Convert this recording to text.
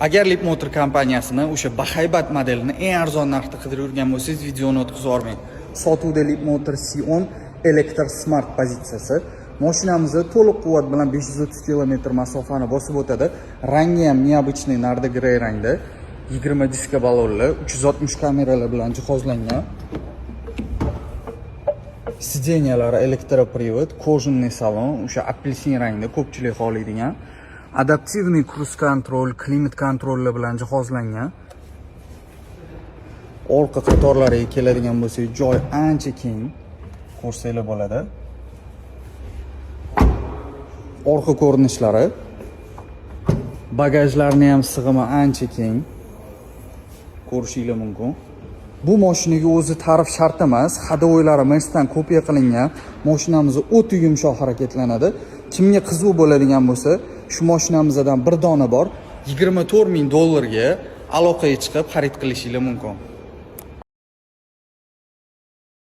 Agar Leapmotor kompaniyasini o'sha bahaybat modelini eng arzon narxda qidirib yurgan bo'lsangiz, videoni o'tkazib yubormang. Sotuvda Leapmotor C10 elektr smart pozitsiyasi. Mashinamizni to'liq quvvat bilan 530 km masofani bosib o'tadi. Rangi ham необычный nardi grey rangda. 20 diska balonli, 360 kameralar bilan jihozlangan. Sideniyalari elektropривод, kojinniy salon, o'sha apelsin rangda ko'pchilik xohlaydigan. Adaptivniy kruz kontrol, klimat kontrollar bilan jihozlangan. Orqa qatorlariga keladigan bo'lsak, joy ancha keng. Ko'rsanglar bo'ladi. Orqa ko'rinishlari. Bagajlarni ham sig'imi ancha keng. Ko'rishinglar mumkin. Bu mashinaga o'zi tarif shart emas, hadovoylari Mercedes kopiya qilingan. Mashinamiz o'ta yumshoq harakatlanadi. Kimga qiziq bo'ladigan bo'lsa, shu mashinamizdan bir dona bor, $24,000 aloqaga chiqib xarid qilishinglar mumkin.